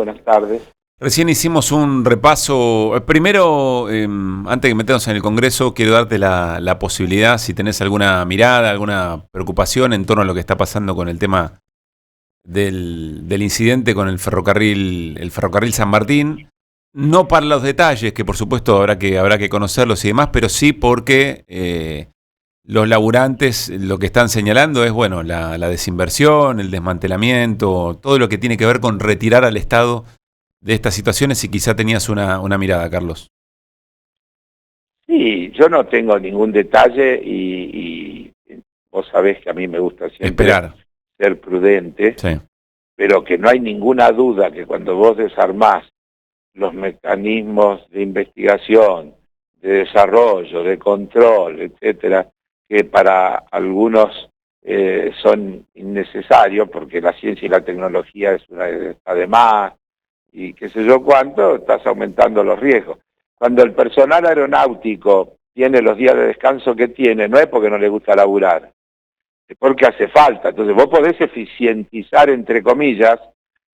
Buenas tardes. Recién hicimos un repaso. Primero, antes de meternos en el Congreso, quiero darte la posibilidad, si tenés alguna mirada, alguna preocupación en torno a lo que está pasando con el tema del incidente con el ferrocarril San Martín. No para los detalles, que por supuesto habrá que conocerlos y demás, pero sí porque los laburantes lo que están señalando es, bueno, la desinversión, el desmantelamiento, todo lo que tiene que ver con retirar al Estado de estas situaciones, y quizá tenías una mirada, Carlos. Sí, yo no tengo ningún detalle y vos sabés que a mí me gusta siempre Esperar. ser prudente, Sí. pero que no hay ninguna duda que cuando vos desarmás los mecanismos de investigación, de desarrollo, de control, etcétera, que para algunos son innecesarios porque la ciencia y la tecnología está de más y qué sé yo cuánto, estás aumentando los riesgos. Cuando el personal aeronáutico tiene los días de descanso que tiene, no es porque no le gusta laburar, es porque hace falta. Entonces vos podés eficientizar, entre comillas,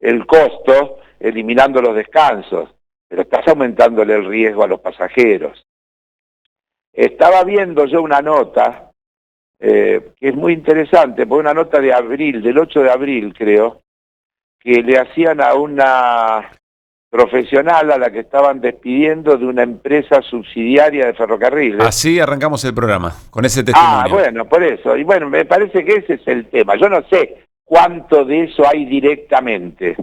el costo eliminando los descansos, pero estás aumentándole el riesgo a los pasajeros. Estaba viendo yo una nota que es muy interesante, porque una nota de abril, del 8 de abril creo, que le hacían a una profesional a la que estaban despidiendo de una empresa subsidiaria de ferrocarriles. Así arrancamos el programa, con ese testimonio. Bueno, por eso. Y bueno, me parece que ese es el tema. Yo no sé cuánto de eso hay directamente,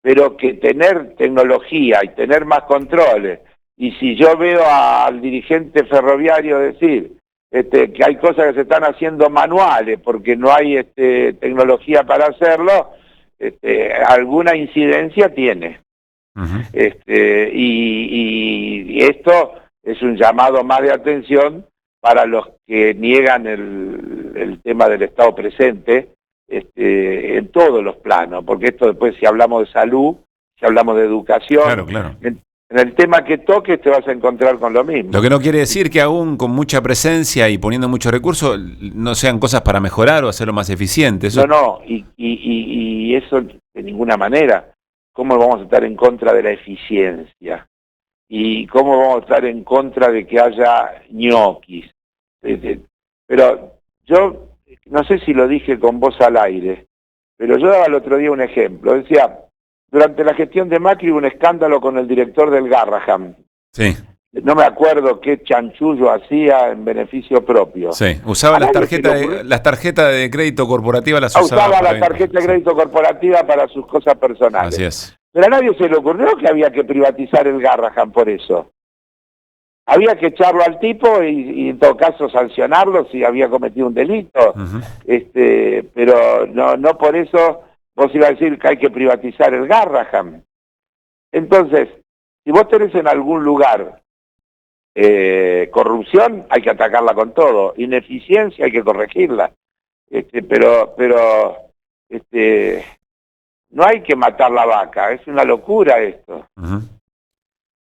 pero que tener tecnología y tener más controles, y si yo veo al dirigente ferroviario decir que hay cosas que se están haciendo manuales porque no hay tecnología para hacerlo, alguna incidencia tiene. Uh-huh. Y esto es un llamado más de atención para los que niegan el tema del Estado presente en todos los planos, porque esto después, si hablamos de salud, si hablamos de educación, Claro. en el tema que toques te vas a encontrar con lo mismo. Lo que no quiere decir que aún con mucha presencia y poniendo muchos recursos no sean cosas para mejorar o hacerlo más eficiente. Eso... No, y eso de ninguna manera. ¿Cómo vamos a estar en contra de la eficiencia? ¿Y cómo vamos a estar en contra de que haya ñoquis? Pero yo, no sé si lo dije con voz al aire, pero yo daba el otro día un ejemplo. Decía, durante la gestión de Macri hubo un escándalo con el director del Garrahan. Sí. No me acuerdo qué chanchullo hacía en beneficio propio. Sí, usaba las tarjetas de crédito corporativa, las usaba la tarjeta de crédito corporativa para sus cosas personales. Así es. Pero a nadie se le ocurrió que había que privatizar el Garrahan por eso. Había que echarlo al tipo y en todo caso sancionarlo si había cometido un delito. Uh-huh. Pero no por eso vos ibas a decir que hay que privatizar el Garrahan. Entonces, si vos tenés en algún lugar corrupción, hay que atacarla con todo. Ineficiencia, hay que corregirla. Pero no hay que matar la vaca, es una locura esto. Uh-huh.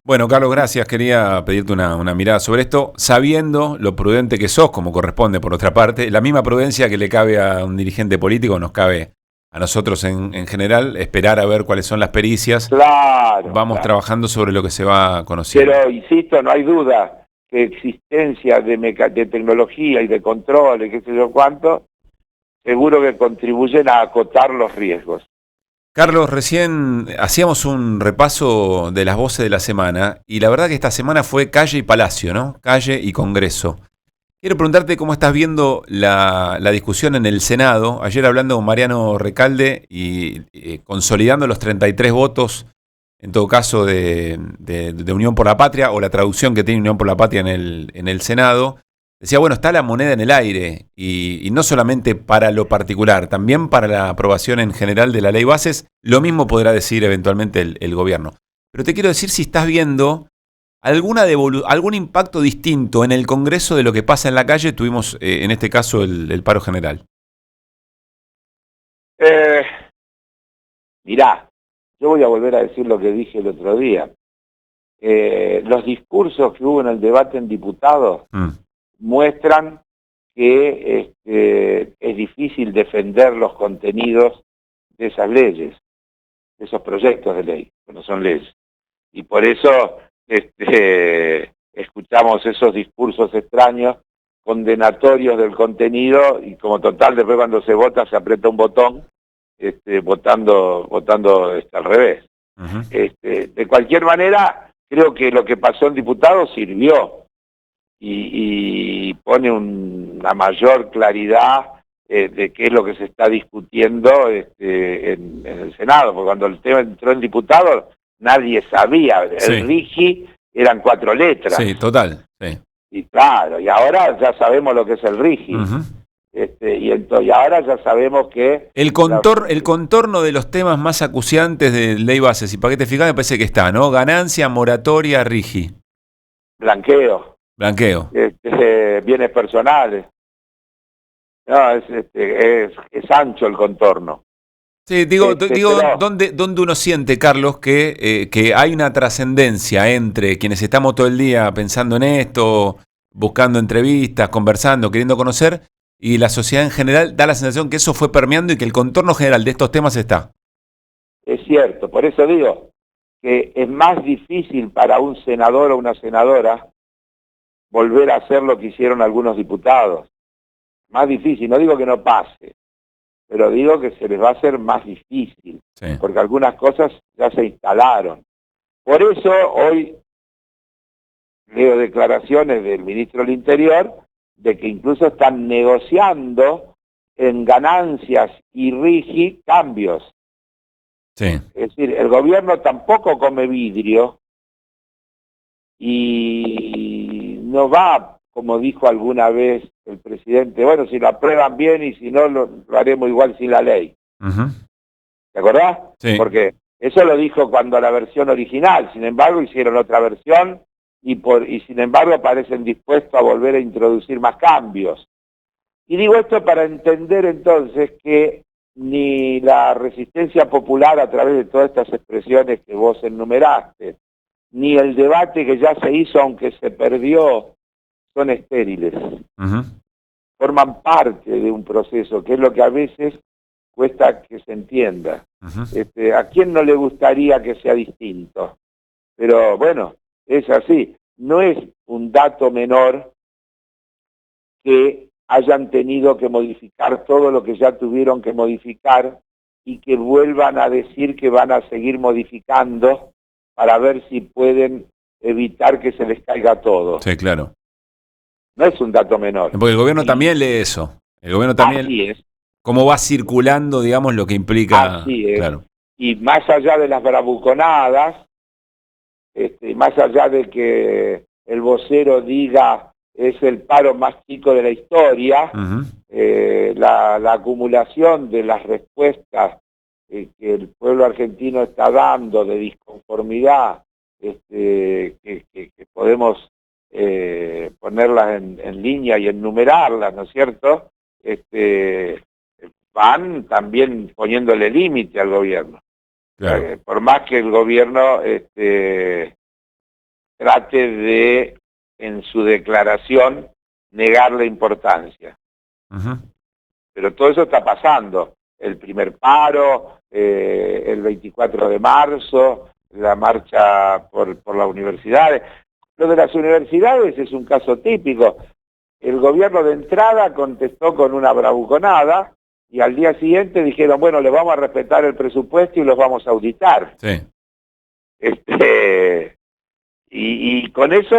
Bueno, Carlos, gracias. Quería pedirte una mirada sobre esto, sabiendo lo prudente que sos, como corresponde por otra parte. La misma prudencia que le cabe a un dirigente político nos cabe a nosotros en general, esperar a ver cuáles son las pericias. Claro. Vamos trabajando sobre lo que se va conociendo. Pero, insisto, no hay duda que existencia de tecnología y de control y qué sé yo cuánto, seguro que contribuyen a acotar los riesgos. Carlos, recién hacíamos un repaso de las voces de la semana y la verdad que esta semana fue calle y palacio, ¿no? Calle y Congreso. Quiero preguntarte cómo estás viendo la discusión en el Senado. Ayer hablando con Mariano Recalde y consolidando los 33 votos, en todo caso de Unión por la Patria, o la traducción que tiene Unión por la Patria en el Senado. Decía, bueno, está la moneda en el aire y no solamente para lo particular, también para la aprobación en general de la ley bases. Lo mismo podrá decir eventualmente el gobierno. Pero te quiero decir si estás viendo algún impacto distinto en el Congreso de lo que pasa en la calle. Tuvimos en este caso el paro general. Mirá, yo voy a volver a decir lo que dije el otro día. Los discursos que hubo en el debate en diputados muestran que es difícil defender los contenidos de esas leyes, de esos proyectos de ley. no son leyes. Y por eso escuchamos esos discursos extraños, condenatorios del contenido, y como total después cuando se vota se aprieta un botón, votando al revés. De cualquier manera, creo que lo que pasó en diputados sirvió y pone una mayor claridad de qué es lo que se está discutiendo en el Senado, porque cuando el tema entró en diputados nadie sabía, el RIGI eran 4 letras. Sí, total, sí. Y claro, y ahora ya sabemos lo que es el RIGI. Y ahora ya sabemos que... El contorno de los temas más acuciantes de ley bases y paquete fiscal me parece que está, ¿no? Ganancia, moratoria, RIGI. Blanqueo. Bienes personales. No, es ancho el contorno. Sí, digo pero... ¿dónde uno siente, Carlos, que hay una trascendencia entre quienes estamos todo el día pensando en esto, buscando entrevistas, conversando, queriendo conocer, y la sociedad en general da la sensación que eso fue permeando y que el contorno general de estos temas está? Es cierto, por eso digo que es más difícil para un senador o una senadora volver a hacer lo que hicieron algunos diputados. Más difícil, no digo que no pase, pero digo que se les va a hacer más difícil, porque algunas cosas ya se instalaron. Por eso hoy leo declaraciones del ministro del Interior de que incluso están negociando en ganancias y RIGI cambios. Sí. Es decir, el gobierno tampoco come vidrio y no va, como dijo alguna vez el presidente, bueno, si lo aprueban bien y si no, lo haremos igual sin la ley. ¿Te acordás? Sí. Porque eso lo dijo cuando la versión original, sin embargo hicieron otra versión y sin embargo parecen dispuestos a volver a introducir más cambios. Y digo esto para entender entonces que ni la resistencia popular a través de todas estas expresiones que vos enumeraste, ni el debate que ya se hizo aunque se perdió, son estériles. Forman parte de un proceso, que es lo que a veces cuesta que se entienda. ¿A quién no le gustaría que sea distinto? Pero bueno, es así. No es un dato menor que hayan tenido que modificar todo lo que ya tuvieron que modificar y que vuelvan a decir que van a seguir modificando para ver si pueden evitar que se les caiga todo. Sí, claro. No es un dato menor. Porque el gobierno también lee eso. El gobierno también... Así es. Cómo va circulando, digamos, lo que implica... Así es. Claro. Y más allá de las bravuconadas, más allá de que el vocero diga es el paro más chico de la historia, la acumulación de las respuestas que el pueblo argentino está dando de disconformidad, que podemos ponerlas en línea y enumerarlas, ¿no es cierto? Van también poniéndole límite al gobierno. Claro. Por más que el gobierno trate de, en su declaración, negar la importancia. Pero todo eso está pasando. El primer paro, el 24 de marzo, la marcha por las universidades. Lo de las universidades es un caso típico. El gobierno de entrada contestó con una bravuconada y al día siguiente dijeron, bueno, le vamos a respetar el presupuesto y los vamos a auditar. Sí. Y con eso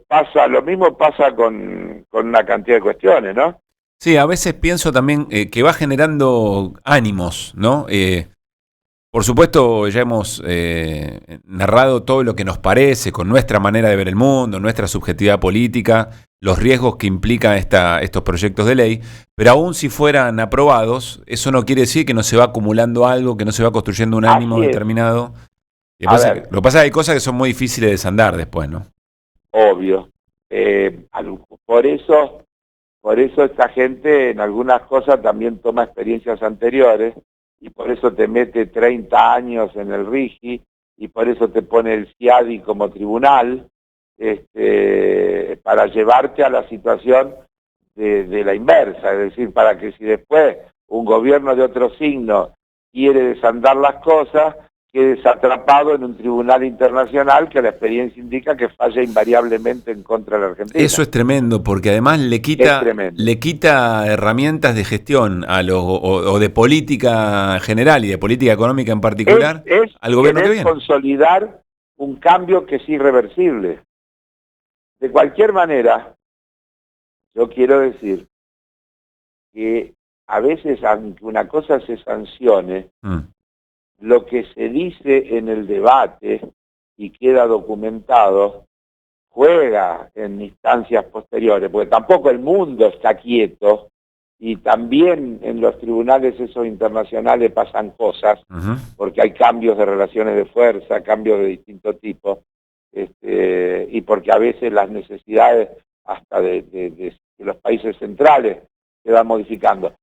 pasa, lo mismo pasa con una cantidad de cuestiones, ¿no? Sí, a veces pienso también que va generando ánimos, ¿no? Por supuesto, ya hemos narrado todo lo que nos parece, con nuestra manera de ver el mundo, nuestra subjetividad política, los riesgos que implican estos proyectos de ley, pero aún si fueran aprobados, eso no quiere decir que no se va acumulando algo, que no se va construyendo un ánimo determinado. Lo que pasa es que hay cosas que son muy difíciles de desandar después, ¿no? Obvio. Por eso esta gente en algunas cosas también toma experiencias anteriores y por eso te mete 30 años en el RIGI y por eso te pone el CIADI como tribunal, para llevarte a la situación de la inversa, es decir, para que si después un gobierno de otro signo quiere desandar las cosas, quedes atrapado en un tribunal internacional que la experiencia indica que falla invariablemente en contra de la Argentina. Eso es tremendo, porque además le quita herramientas de gestión o de política en general y de política económica en particular al gobierno que viene. Consolidar un cambio que es irreversible. De cualquier manera, yo quiero decir que a veces, aunque una cosa se sancione, lo que se dice en el debate y queda documentado juega en instancias posteriores, porque tampoco el mundo está quieto y también en los tribunales esos internacionales pasan cosas, porque hay cambios de relaciones de fuerza, cambios de distinto tipo, y porque a veces las necesidades hasta de los países centrales se van modificando.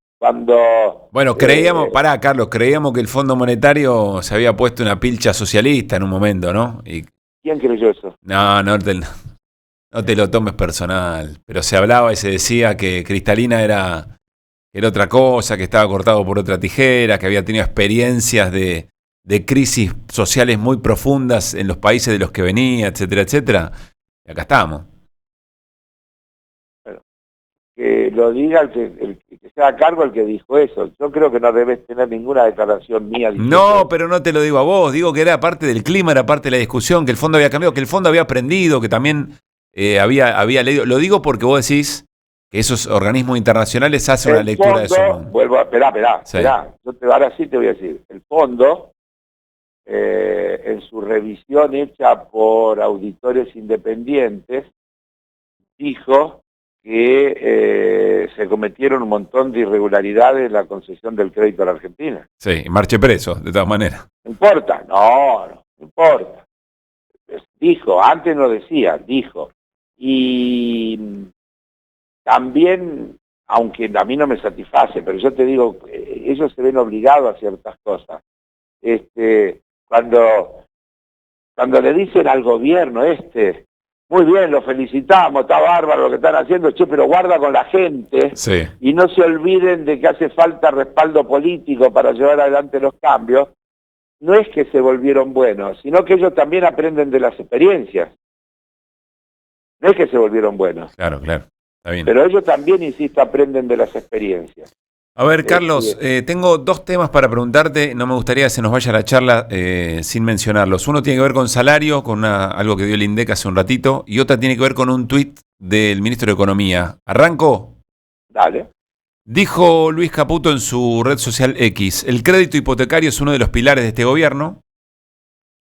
Bueno, Carlos, creíamos que el Fondo Monetario se había puesto una pilcha socialista en un momento, ¿no? ¿Quién creyó eso? No te lo tomes personal, pero se hablaba y se decía que Cristalina era otra cosa, que estaba cortado por otra tijera, que había tenido experiencias de crisis sociales muy profundas en los países de los que venía, etcétera, etcétera. Y acá estamos. Que lo diga el que sea a cargo el que dijo eso. Yo creo que no debes tener ninguna declaración mía. No, pero no te lo digo a vos, digo que era parte del clima, era parte de la discusión, que el fondo había cambiado, que el fondo había aprendido, que también había leído. Lo digo porque vos decís que esos organismos internacionales hacen una lectura de eso. Esperá. Ahora sí te voy a decir. El fondo, en su revisión hecha por auditores independientes, dijo que se cometieron un montón de irregularidades en la concesión del crédito a la Argentina. Sí, marche preso, de todas maneras. ¿No importa? No importa. Dijo, antes no decía, dijo. Y también, aunque a mí no me satisface, pero yo te digo, ellos se ven obligados a ciertas cosas. Cuando le dicen al gobierno muy bien, lo felicitamos, está bárbaro lo que están haciendo, pero guarda con la gente, sí. Y no se olviden de que hace falta respaldo político para llevar adelante los cambios. No es que se volvieron buenos, sino que ellos también aprenden de las experiencias. No es que se volvieron buenos. Claro, está bien. Pero ellos también, insisto, aprenden de las experiencias. A ver, Carlos, tengo dos temas para preguntarte. No me gustaría que se nos vaya la charla sin mencionarlos. Uno tiene que ver con salario, con algo que dio el INDEC hace un ratito, y otra tiene que ver con un tuit del ministro de Economía. ¿Arranco? Dale. Dijo Luis Caputo en su red social X: el crédito hipotecario es uno de los pilares de este gobierno,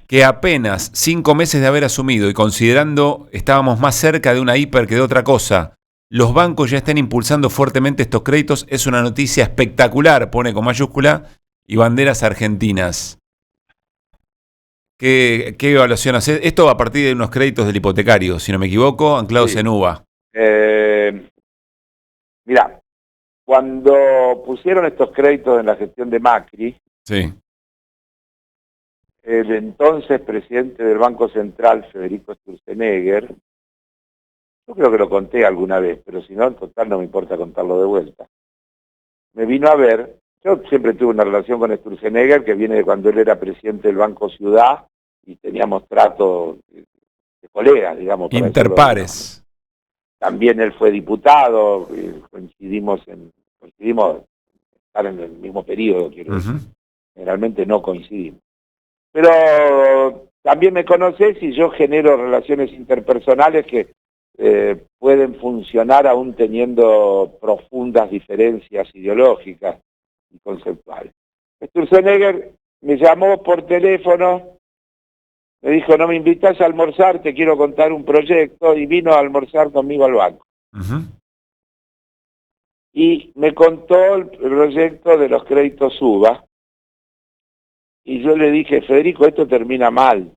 que apenas 5 meses de haber asumido y considerando estábamos más cerca de una hiper que de otra cosa, los bancos ya estén impulsando fuertemente estos créditos, es una noticia espectacular, pone con mayúscula y banderas argentinas. ¿Qué evaluación hace? Esto va a partir de unos créditos del hipotecario, si no me equivoco, anclados en UVA. Mirá, cuando pusieron estos créditos en la gestión de Macri, sí, el entonces presidente del Banco Central, Federico Sturzenegger, yo creo que lo conté alguna vez, pero si no, en total no me importa contarlo de vuelta. Me vino a ver, yo siempre tuve una relación con Sturzenegger, que viene de cuando él era presidente del Banco Ciudad, y teníamos trato de colegas, digamos. Interpares. También él fue diputado, coincidimos en estar en el mismo periodo, quiero decir. Generalmente no coincidimos. Pero también me conoces y yo genero relaciones interpersonales que pueden funcionar aún teniendo profundas diferencias ideológicas y conceptuales. Sturzenegger me llamó por teléfono, me dijo, no me invitas a almorzar, te quiero contar un proyecto, y vino a almorzar conmigo al banco. Y me contó el proyecto de los créditos UVA, y yo le dije, Federico, esto termina mal.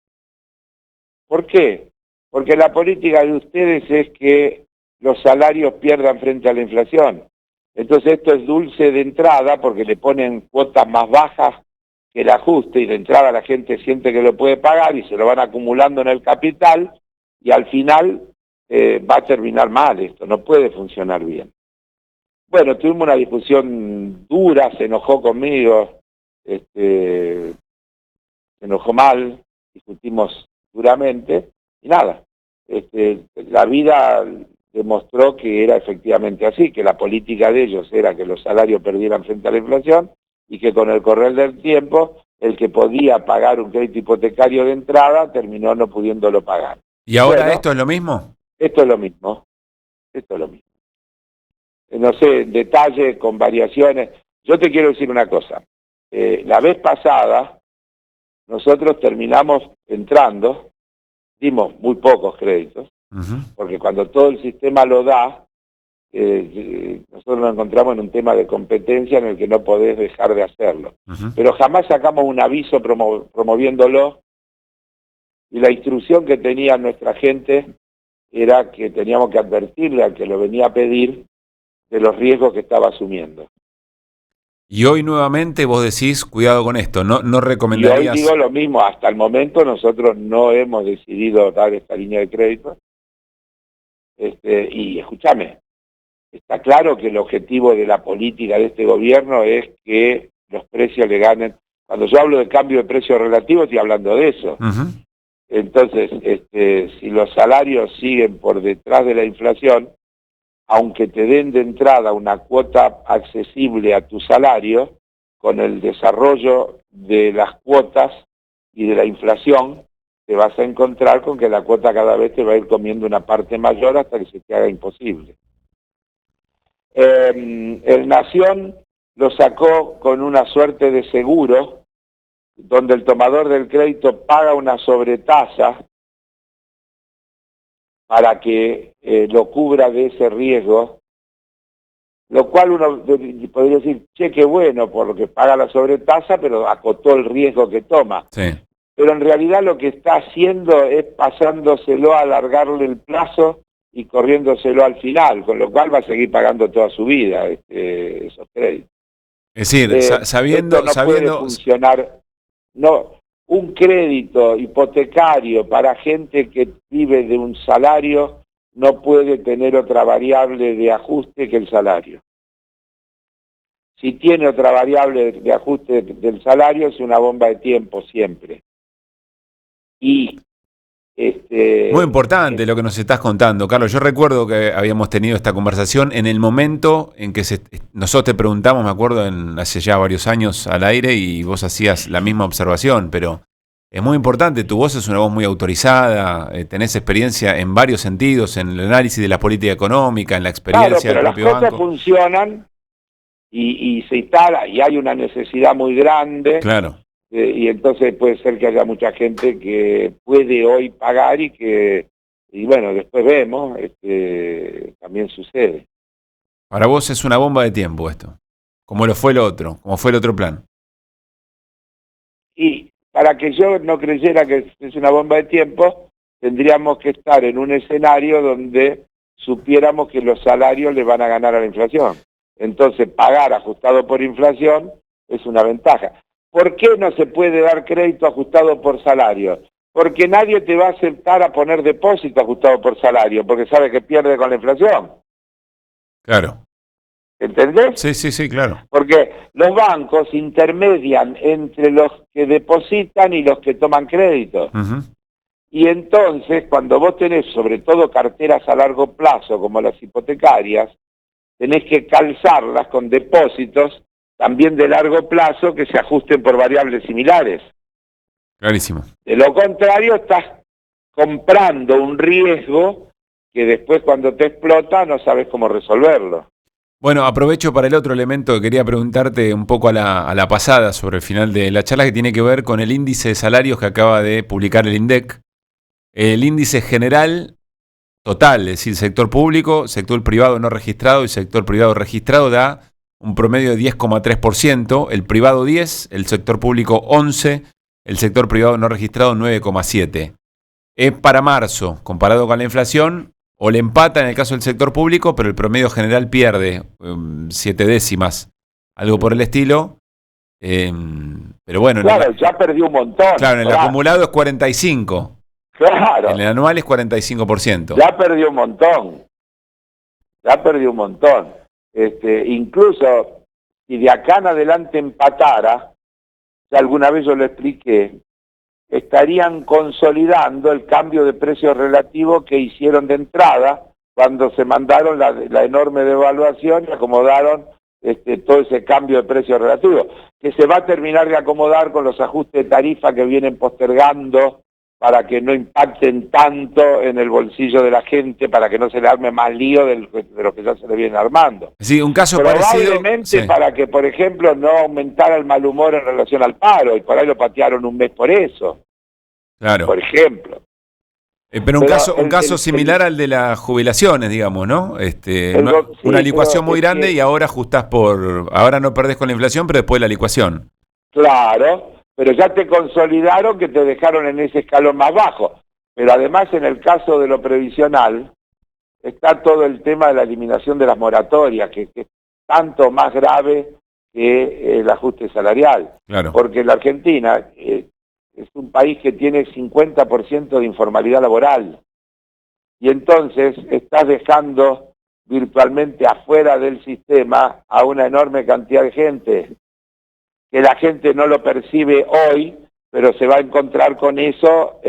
¿Por qué? Porque la política de ustedes es que los salarios pierdan frente a la inflación. Entonces esto es dulce de entrada porque le ponen cuotas más bajas que el ajuste y de entrada la gente siente que lo puede pagar y se lo van acumulando en el capital y al final va a terminar mal esto, no puede funcionar bien. Bueno, tuvimos una discusión dura, se enojó conmigo, se enojó mal, discutimos duramente, y nada. La vida demostró que era efectivamente así, que la política de ellos era que los salarios perdieran frente a la inflación, y que con el correr del tiempo, el que podía pagar un crédito hipotecario de entrada, terminó no pudiéndolo pagar. ¿Y ahora Bueno, esto es lo mismo? esto es lo mismo, esto es lo mismo. No sé, en detalle, con variaciones. Yo te quiero decir una cosa. La vez pasada, nosotros terminamos entrando, dimos muy pocos créditos, porque cuando todo el sistema lo da, nosotros nos encontramos en un tema de competencia en el que no podés dejar de hacerlo. Pero jamás sacamos un aviso promoviéndolo, y la instrucción que tenía nuestra gente era que teníamos que advertirle al que lo venía a pedir de los riesgos que estaba asumiendo. Y hoy nuevamente vos decís, cuidado con esto, no recomendarías... Y hoy digo lo mismo, hasta el momento nosotros no hemos decidido dar esta línea de crédito. Y escúchame, está claro que el objetivo de la política de este gobierno es que los precios le ganen. Cuando yo hablo de cambio de precio relativo, estoy hablando de eso. Entonces, si los salarios siguen por detrás de la inflación, aunque te den de entrada una cuota accesible a tu salario, con el desarrollo de las cuotas y de la inflación, te vas a encontrar con que la cuota cada vez te va a ir comiendo una parte mayor hasta que se te haga imposible. El Nación lo sacó con una suerte de seguro, donde el tomador del crédito paga una sobretasa para que lo cubra de ese riesgo, lo cual uno podría decir, che, qué bueno, porque paga la sobretasa, pero acotó el riesgo que toma. Sí. Pero en realidad lo que está haciendo es pasándoselo a alargarle el plazo y corriéndoselo al final, con lo cual va a seguir pagando toda su vida esos créditos. Es decir, sabiendo... Puede funcionar, no, un crédito hipotecario para gente que vive de un salario no puede tener otra variable de ajuste que el salario. Si tiene otra variable de ajuste del salario, es una bomba de tiempo siempre. Y muy importante lo que nos estás contando, Carlos. Yo recuerdo que habíamos tenido esta conversación en el momento en que nosotros te preguntamos, me acuerdo, hace ya varios años al aire, y vos hacías la misma observación, pero es muy importante, tu voz es una voz muy autorizada, tenés experiencia en varios sentidos, en el análisis de la política económica, en la experiencia del propio banco. Las cosas funcionan y se instala, y hay una necesidad muy grande. Claro. Y entonces puede ser que haya mucha gente que puede hoy pagar y bueno, después vemos, también sucede. Para vos es una bomba de tiempo esto, como lo fue el otro, como fue el otro plan. Y para que yo no creyera que es una bomba de tiempo, tendríamos que estar en un escenario donde supiéramos que los salarios le van a ganar a la inflación. Entonces pagar ajustado por inflación es una ventaja. ¿Por qué no se puede dar crédito ajustado por salario? Porque nadie te va a aceptar a poner depósito ajustado por salario, porque sabe que pierde con la inflación. Claro. ¿Entendés? Sí, claro. Porque los bancos intermedian entre los que depositan y los que toman crédito. Y entonces, cuando vos tenés sobre todo carteras a largo plazo, como las hipotecarias, tenés que calzarlas con depósitos también de largo plazo que se ajusten por variables similares. Clarísimo. De lo contrario, estás comprando un riesgo que después cuando te explota no sabes cómo resolverlo. Bueno, aprovecho para el otro elemento que quería preguntarte un poco a la pasada sobre el final de la charla, que tiene que ver con el índice de salarios que acaba de publicar el INDEC. El índice general total, es decir, sector público, sector privado no registrado y sector privado registrado, da un promedio de 10,3%, el privado 10%, el sector público 11%, el sector privado no registrado 9,7%. Para marzo, comparado con la inflación, o le empata en el caso del sector público, pero el promedio general pierde 7 décimas, algo por el estilo. Pero bueno, claro, ya perdió un montón. Claro, en el acumulado es 45%. Claro. En el anual es 45%. Ya perdió un montón. Ya perdió un montón. Incluso si de acá en adelante empatara, ya alguna vez yo lo expliqué, estarían consolidando el cambio de precios relativo que hicieron de entrada cuando se mandaron la enorme devaluación y acomodaron todo ese cambio de precios relativos, que se va a terminar de acomodar con los ajustes de tarifa que vienen postergando para que no impacten tanto en el bolsillo de la gente, para que no se le arme más lío de lo que ya se le viene armando. Sí, un caso probablemente parecido, sí. Para que, por ejemplo, no aumentara el mal humor en relación al paro, y por ahí lo patearon un mes por eso, Claro. por ejemplo. Pero un caso similar al de las jubilaciones, digamos, ¿no? Una licuación muy grande y ahora ajustás ahora no perdés con la inflación, pero después la licuación. Claro, pero ya te consolidaron que te dejaron en ese escalón más bajo. Pero además, en el caso de lo previsional, está todo el tema de la eliminación de las moratorias, que es tanto más grave que el ajuste salarial. Claro. Porque la Argentina es un país que tiene 50% de informalidad laboral. Y entonces estás dejando virtualmente afuera del sistema a una enorme cantidad de gente, que la gente no lo percibe hoy, pero se va a encontrar con eso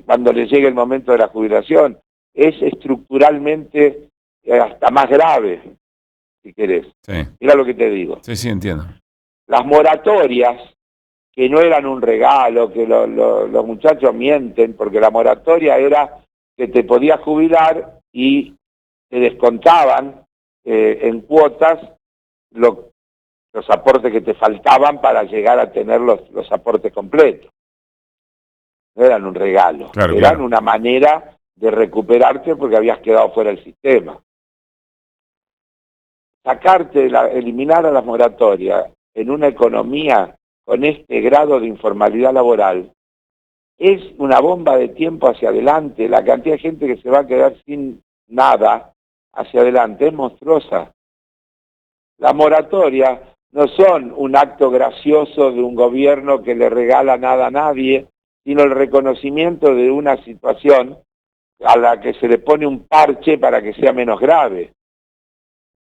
cuando le llegue el momento de la jubilación. Es estructuralmente hasta más grave, si querés. Sí. Mira lo que te digo. Sí, entiendo. Las moratorias, que no eran un regalo, que los muchachos mienten, porque la moratoria era que te podías jubilar y te descontaban en cuotas los aportes que te faltaban para llegar a tener los aportes completos. No eran un regalo, eran una manera de recuperarte porque habías quedado fuera del sistema. Eliminar a las moratorias en una economía con este grado de informalidad laboral es una bomba de tiempo hacia adelante. La cantidad de gente que se va a quedar sin nada hacia adelante es monstruosa. Las moratorias no son un acto gracioso de un gobierno que le regala nada a nadie, sino el reconocimiento de una situación a la que se le pone un parche para que sea menos grave.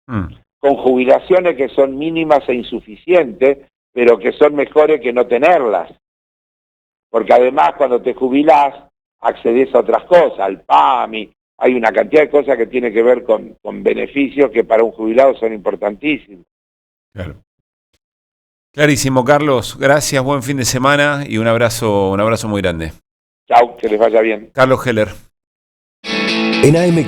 Con jubilaciones que son mínimas e insuficientes, pero que son mejores que no tenerlas. Porque además cuando te jubilás, accedes a otras cosas, al PAMI, hay una cantidad de cosas que tienen que ver con beneficios que para un jubilado son importantísimos. Claro. Clarísimo, Carlos. Gracias, buen fin de semana y un abrazo muy grande. Chau, que les vaya bien. Carlos Heller. En AM